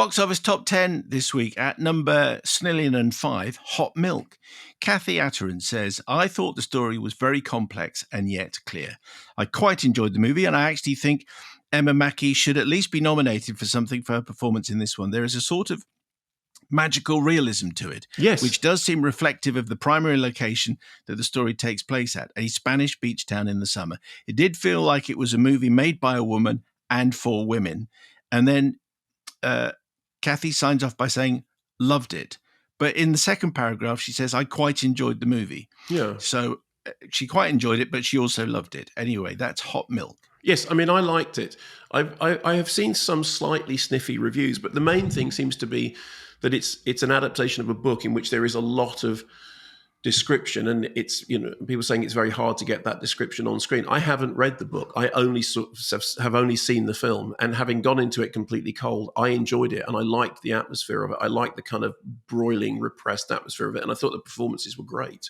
Box office top 10 this week at number snillion and 5, Hot Milk. Kathy Atterin says, I thought the story was very complex and yet clear. I quite enjoyed the movie, and I actually think Emma Mackey should at least be nominated for something for her performance in this one. There is a sort of magical realism to it, Yes. which does seem reflective of the primary location that the story takes place at, a Spanish beach town in the summer. It did feel like it was a movie made by a woman and for women. And then Kathy signs off by saying, loved it. But in the second paragraph, she says, I quite enjoyed the movie. Yeah. So she quite enjoyed it, but she also loved it. Anyway, that's Hot Milk. Yes, I mean, I liked it. I have seen some slightly sniffy reviews, but the main thing seems to be that it's an adaptation of a book in which there is a lot of description, and it's, people saying it's very hard to get that description on screen. I haven't read the book. I only have only seen the film, and having gone into it completely cold, I enjoyed it, and I liked the atmosphere of it. I liked the kind of broiling, repressed atmosphere of it, and I thought the performances were great.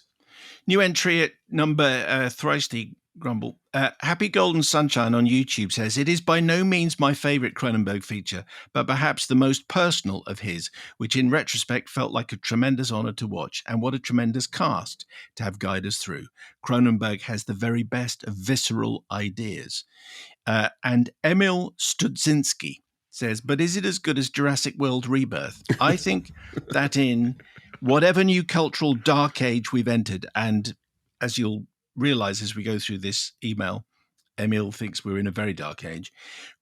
New entry at number Thristy Grumble. Happy Golden Sunshine on YouTube says, it is by no means my favourite Cronenberg feature, but perhaps the most personal of his, which in retrospect felt like a tremendous honour to watch, and what a tremendous cast to have guide us through. Cronenberg has the very best of visceral ideas. And Emil Studzinski says, but is it as good as Jurassic World Rebirth? I think that in whatever new cultural dark age we've entered, and as you'll realize as we go through this email, Emil thinks we're in a very dark age,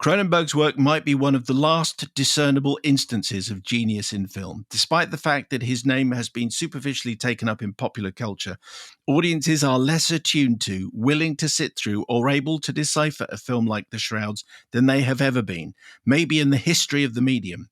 Cronenberg's work might be one of the last discernible instances of genius in film. Despite the fact that his name has been superficially taken up in popular culture, audiences are less attuned to, willing to sit through, or able to decipher a film like The Shrouds than they have ever been, maybe in the history of the medium.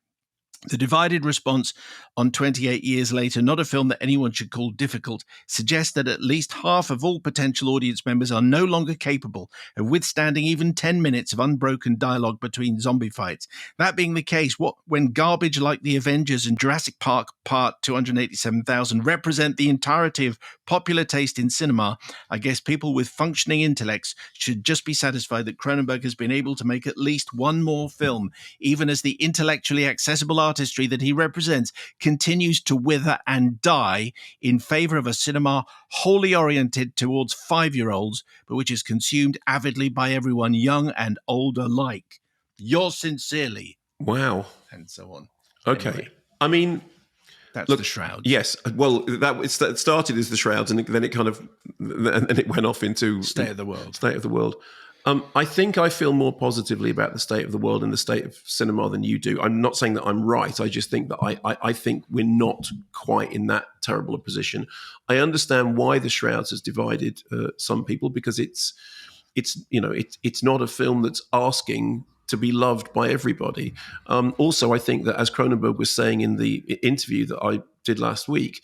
The divided response on 28 years later, not a film that anyone should call difficult, suggests that at least half of all potential audience members are no longer capable of withstanding even 10 minutes of unbroken dialogue between zombie fights. That being the case, when garbage like The Avengers and Jurassic Park Part 287,000 represent the entirety of popular taste in cinema, I guess people with functioning intellects should just be satisfied that Cronenberg has been able to make at least one more film, even as the intellectually accessible artistry that he represents continues to wither and die in favor of a cinema wholly oriented towards 5-year-olds, but which is consumed avidly by everyone, young and old alike. Yours sincerely. Wow. And so on. Okay. Anyway, I mean, that's The Shrouds. Yes. Well, it started as The Shrouds, and then it went off into State of the World. State of the World. I think I feel more positively about the state of the world and the state of cinema than you do. I'm not saying that I'm right. I just think that I think we're not quite in that terrible a position. I understand why The Shrouds has divided some people, because it's not a film that's asking to be loved by everybody. Also, I think that, as Cronenberg was saying in the interview that I did last week,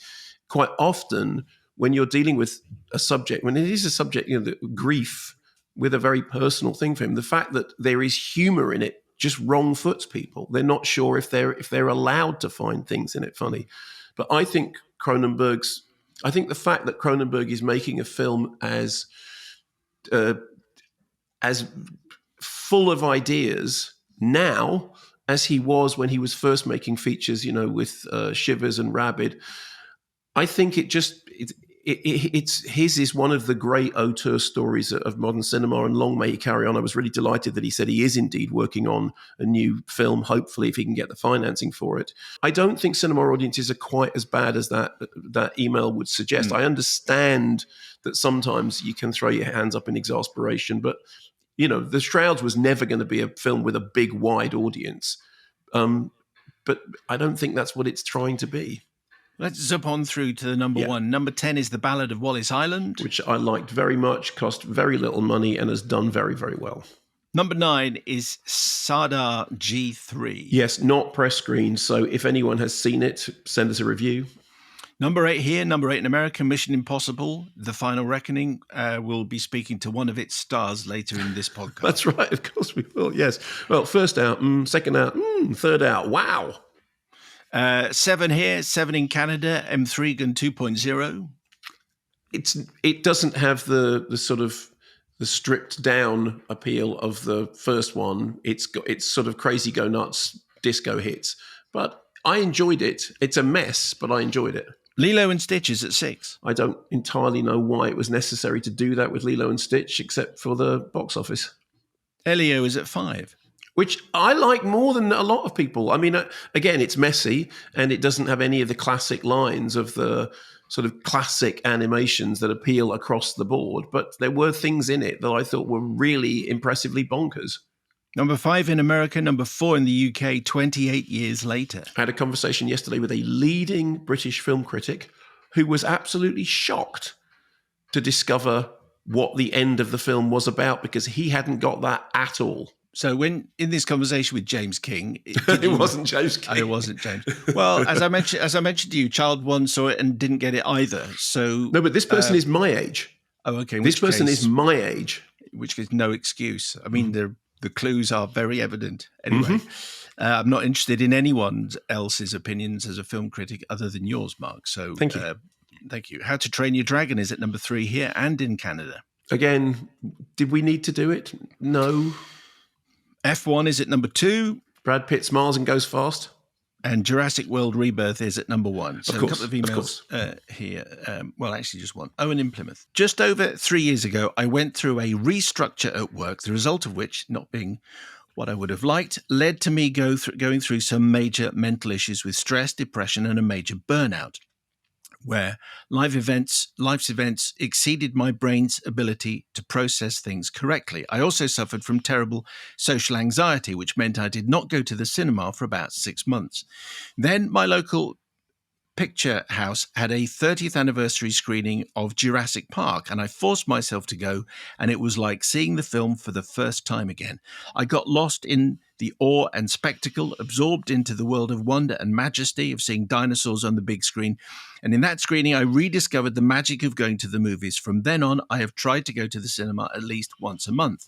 quite often when you're dealing with a subject, when it is a subject, grief, with a very personal thing for him, the fact that there is humor in it just wrong foots people. They're not sure if they're allowed to find things in it funny. But I think the fact that Cronenberg is making a film as full of ideas now as he was when he was first making features, with Shivers and Rabid, I think his is one of the great auteur stories of modern cinema, and long may he carry on. I was really delighted that he said he is indeed working on a new film, hopefully, if he can get the financing for it. I don't think cinema audiences are quite as bad as that email would suggest. I understand that sometimes you can throw your hands up in exasperation, but The Shrouds was never going to be a film with a big, wide audience. But I don't think that's what it's trying to be. Let's zip on through to the number one. Number 10 is The Ballad of Wallace Island, which I liked very much, cost very little money, and has done very, very well. Number 9 is Sardar G3. Yes, not press screen. So if anyone has seen it, send us a review. Number 8 here, number 8 in America, Mission Impossible, The Final Reckoning. We'll be speaking to one of its stars later in this podcast. That's right, of course we will, yes. Well, first out, second out, third out, wow. 7 here, 7 in Canada, M3 Gun 2.0. It doesn't have the sort of the stripped down appeal of the first one. It's sort of crazy go nuts disco hits, But I enjoyed it. It's a mess, but I enjoyed it. Lilo and Stitch is at 6. I don't entirely know why it was necessary to do that with Lilo and Stitch, except for the box office. Elio is at 5. Which I like more than a lot of people. I mean, again, it's messy and it doesn't have any of the classic lines of the sort of classic animations that appeal across the board. But there were things in it that I thought were really impressively bonkers. Number 5 in America, number 4 in the UK, 28 years later. I had a conversation yesterday with a leading British film critic who was absolutely shocked to discover what the end of the film was about because he hadn't got that at all. So when in this conversation with James King, it wasn't James King. It wasn't James. Well, as I mentioned to you, Child 1 saw it and didn't get it either. So no, but this person is my age. Oh, okay. This person is my age. Which is no excuse. I mean, the clues are very evident. Anyway, I'm not interested in anyone else's opinions as a film critic other than yours, Mark. So thank you. Thank you. How to Train Your Dragon is at number 3 here and in Canada. Again, did we need to do it? No. F1 is at number 2. Brad Pitt smiles and goes fast. And Jurassic World Rebirth is at number 1. So of course, a couple of emails here. Well, actually just one. Owen in Plymouth. Just over 3 years ago, I went through a restructure at work, the result of which, not being what I would have liked, led to me going through some major mental issues with stress, depression, and a major burnout, where life's events exceeded my brain's ability to process things correctly. I also suffered from terrible social anxiety, which meant I did not go to the cinema for about 6 months. Then my local picture house had a 30th anniversary screening of Jurassic Park, and I forced myself to go, and it was like seeing the film for the first time again. I got lost in the awe and spectacle, absorbed into the world of wonder and majesty of seeing dinosaurs on the big screen. And in that screening, I rediscovered the magic of going to the movies. From then on, I have tried to go to the cinema at least once a month.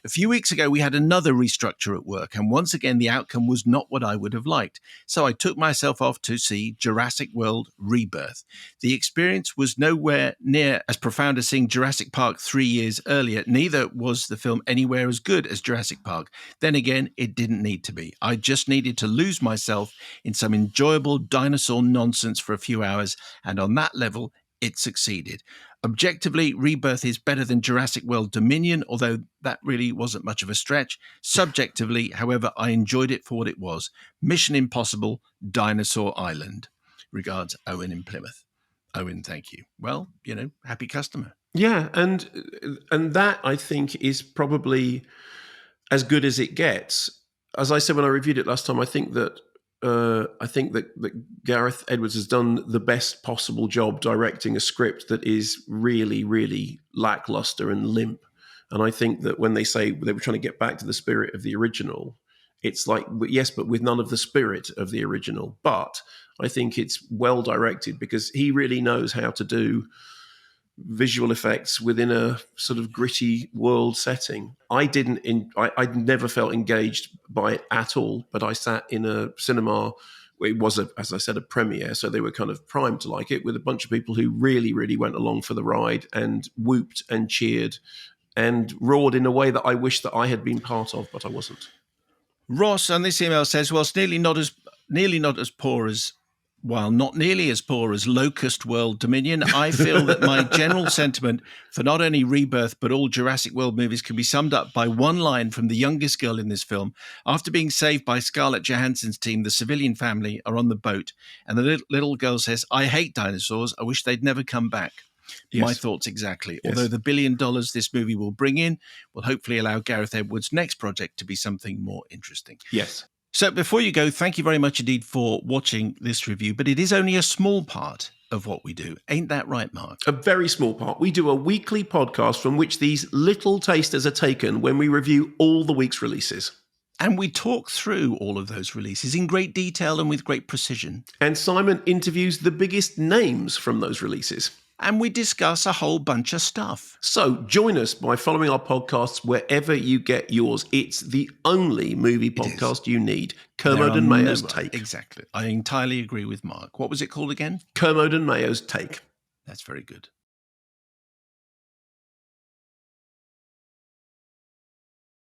A few weeks ago, we had another restructure at work, and once again, the outcome was not what I would have liked. So I took myself off to see Jurassic World Rebirth. The experience was nowhere near as profound as seeing Jurassic Park 3 years earlier. Neither was the film anywhere as good as Jurassic Park. Then again, it didn't need to be. I just needed to lose myself in some enjoyable dinosaur nonsense for a few hours, and on that level, it succeeded. Objectively, Rebirth is better than Jurassic World Dominion, although that really wasn't much of a stretch. Subjectively, however, I enjoyed it for what it was. Mission Impossible, Dinosaur Island. Regards, Owen in Plymouth. Owen, thank you. Well, happy customer. Yeah, and that, I think, is probably as good as it gets. As I said when I reviewed it last time, I think that Gareth Edwards has done the best possible job directing a script that is really, really lackluster and limp. And I think that when they say they were trying to get back to the spirit of the original, it's like, yes, but with none of the spirit of the original. But I think it's well directed because he really knows how to do visual effects within a sort of gritty world setting. I never felt engaged by it at all, but I sat in a cinema where it was, as I said, a premiere, so they were kind of primed to like it, with a bunch of people who really, really went along for the ride and whooped and cheered and roared in a way that I wish that I had been part of, but I wasn't. Ross on this email says, well, it's nearly not as poor as, while not nearly as poor as Locust World Dominion, I feel that my general sentiment for not only Rebirth but all Jurassic World movies can be summed up by one line from the youngest girl in this film. After being saved by Scarlett Johansson's team, the civilian family are on the boat, and the little girl says, I hate dinosaurs. I wish they'd never come back. Yes. My thoughts exactly. Yes. Although the $1 billion this movie will bring in will hopefully allow Gareth Edwards' next project to be something more interesting. Yes. So before you go, thank you very much indeed for watching this review, but it is only a small part of what we do. Ain't that right, Mark? A very small part. We do a weekly podcast from which these little tasters are taken when we review all the week's releases. And we talk through all of those releases in great detail and with great precision. And Simon interviews the biggest names from those releases. And we discuss a whole bunch of stuff. So join us by following our podcasts wherever you get yours. It's the only movie podcast you need. Kermode and Mayo's Take. Exactly. I entirely agree with Mark. What was it called again? Kermode and Mayo's Take. That's very good.